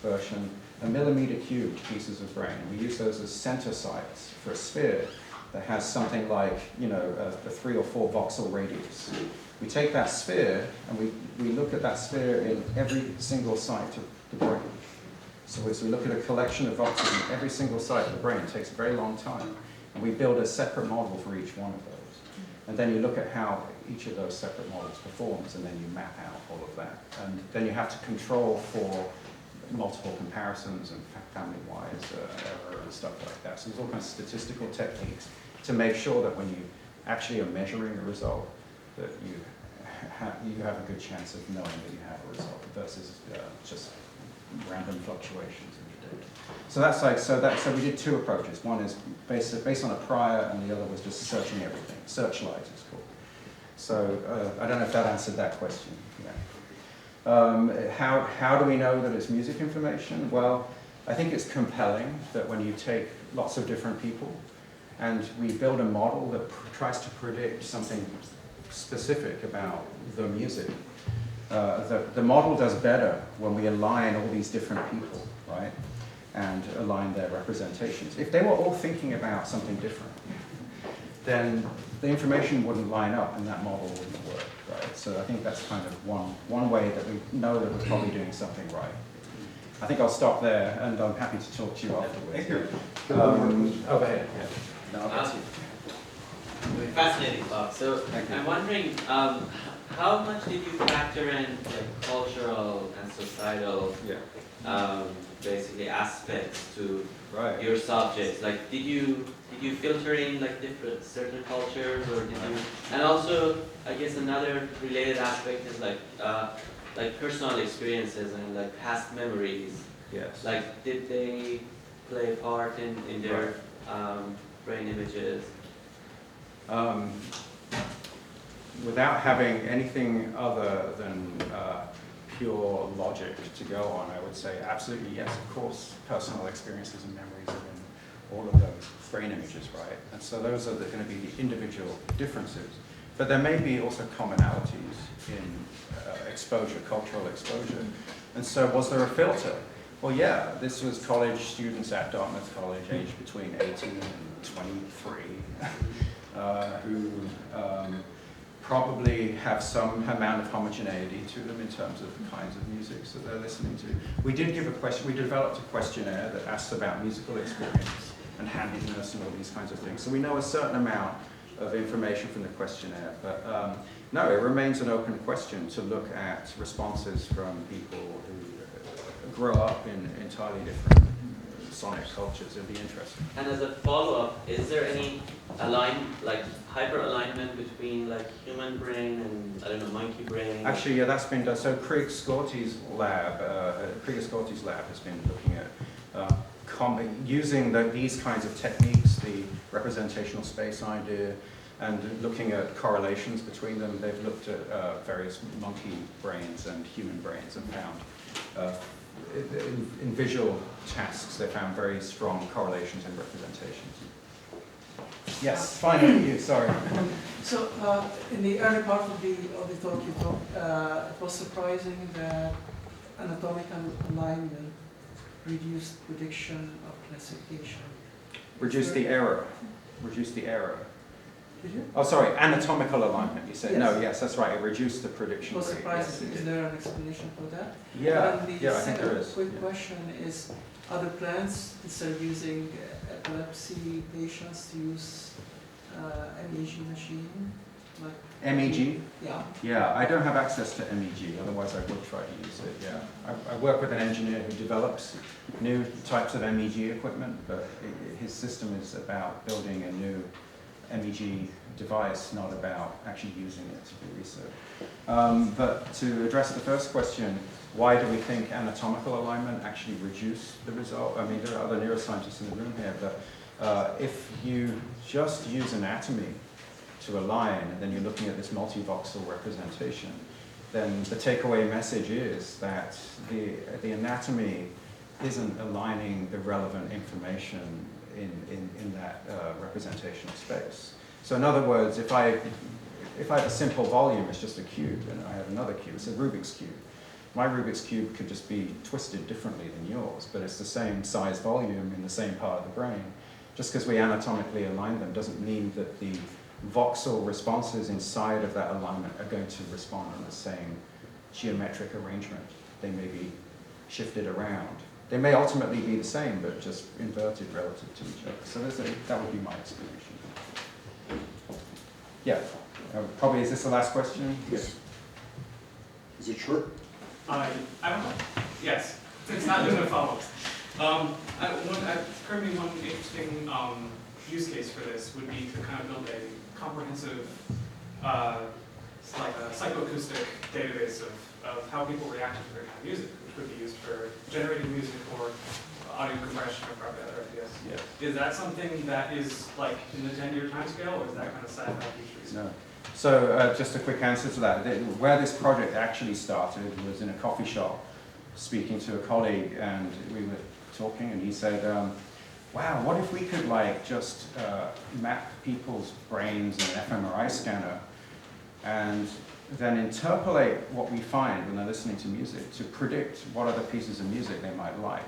S2: version, a millimeter cubed pieces of brain. And we use those as center sites for a sphere that has something like, you know, a 3 or 4 voxel radius. We take that sphere and we look at that sphere in every single site of the brain. So as we look at a collection of voxels in every single site of the brain, it takes a very long time. And we build a separate model for each one of those. And then you look at how each of those separate models performs, and then you map out all of that. And then you have to control for multiple comparisons and family-wise error and stuff like that. So there's all kinds of statistical techniques to make sure that when you actually are measuring a result, that you have a good chance of knowing that you have a result versus just random fluctuations in your data. So that's like, so we did 2 approaches. One is based on a prior, and the other was just searching everything. Searchlight is called. So I don't know if that answered that question. Yeah. How do we know that it's music information? Well, I think it's compelling that when you take lots of different people and we build a model that tries to predict something specific about the music, the model does better when we align all these different people, right? And align their representations. If they were all thinking about something different, then the information wouldn't line up and that model wouldn't work, right? So I think that's kind of one way that we know that we're probably doing something right. I think I'll stop there, and I'm happy to talk to you afterwards.
S3: Thank you.
S2: Over here. Yeah. No, I'll get to you.
S4: Fascinating talk. So I'm wondering, how much did you factor in like cultural and societal, basically aspects to your subjects? Like, did you filter in like certain cultures, or did you? And also, I guess another related aspect is like personal experiences and like past memories.
S2: Yes.
S4: Like, did they play a part in their
S2: without having anything other than pure logic to go on, I would say absolutely yes, of course, personal experiences and memories are in all of those brain images, right? And so those are going to be the individual differences. But there may be also commonalities in exposure, cultural exposure. And so was there a filter? Well, yeah, this was college students at Dartmouth College, aged between 18 and 23, who probably have some amount of homogeneity to them in terms of the kinds of music that they're listening to. We did give a question, we developed a questionnaire that asked about musical experience and handedness and all these kinds of things. So we know a certain amount of information from the questionnaire, but no, it remains an open question to look at responses from people who grow up in entirely different sonic cultures. It'd be interesting.
S4: And as a follow-up, is there any hyper-alignment between like human brain and, I don't know, monkey brain?
S2: Actually, yeah, that's been done. So Krieg Scorti's lab has been looking at using these kinds of techniques, the representational space idea, and looking at correlations between them. They've looked at various monkey brains and human brains and found in visual tasks, they found very strong correlations and representations. Yes, finally you, sorry.
S5: So in the early part of the talk you talked, it was surprising that anatomical alignment reduced prediction of classification.
S2: Reduce the error. Reduce the error.
S5: Did you?
S2: Oh, sorry, anatomical alignment, you said.
S5: Yes.
S2: No, yes, that's right. It reduced the prediction
S5: It was
S2: rate.
S5: surprising.
S2: Yes,
S5: Is there an explanation for that?
S2: yeah,
S5: And the
S2: yeah, I think there
S5: second
S2: is.
S5: quick
S2: Yeah.
S5: question is, other plans instead of using epilepsy patients to use MEG machine? Like
S2: MEG?
S5: Yeah.
S2: Yeah, I don't have access to MEG, otherwise I would try to use it, yeah. I work with an engineer who develops new types of MEG equipment, but his system is about building a new MEG device, not about actually using it to do research. But to address the first question, why do we think anatomical alignment actually reduced the result? I mean, there are other neuroscientists in the room here, but if you just use anatomy to align, and then you're looking at this multi-voxel representation, then the takeaway message is that the anatomy isn't aligning the relevant information in that representational space. So in other words, if I have a simple volume, it's just a cube, and I have another cube, it's a Rubik's Cube. My Rubik's Cube could just be twisted differently than yours, but it's the same size volume in the same part of the brain. Just because we anatomically align them doesn't mean that the voxel responses inside of that alignment are going to respond in the same geometric arrangement. They may be shifted around. They may ultimately be the same, but just inverted relative to each other. So that would be my explanation. Yeah, probably, is this the last question?
S6: Yes. Is it short?
S7: I don't know. Yes. It's not, there's no follow-ups. Currently one interesting use case for this would be to kind of build a comprehensive, like a psychoacoustic database of how people react to different kind of music, which would be used for generating music or audio compression or probably other ideas.
S2: Yeah.
S7: Is that something that is like in the 10-year timescale, or is that kind of sci-fi future?
S2: No. So just a quick answer to that. Where this project actually started was in a coffee shop, speaking to a colleague, and we were talking, and he said, wow, what if we could just map people's brains in an fMRI scanner and then interpolate what we find when they're listening to music to predict what other pieces of music they might like.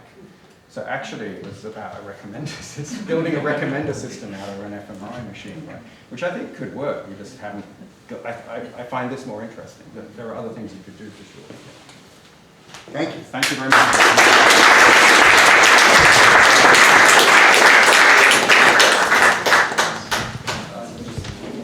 S2: So actually it was about a recommender system, building a recommender system out of an fMRI machine, right? Which I think could work. We just haven't got, I find this more interesting, but there are other things you could do for sure.
S6: Thank you.
S2: Thank you very much.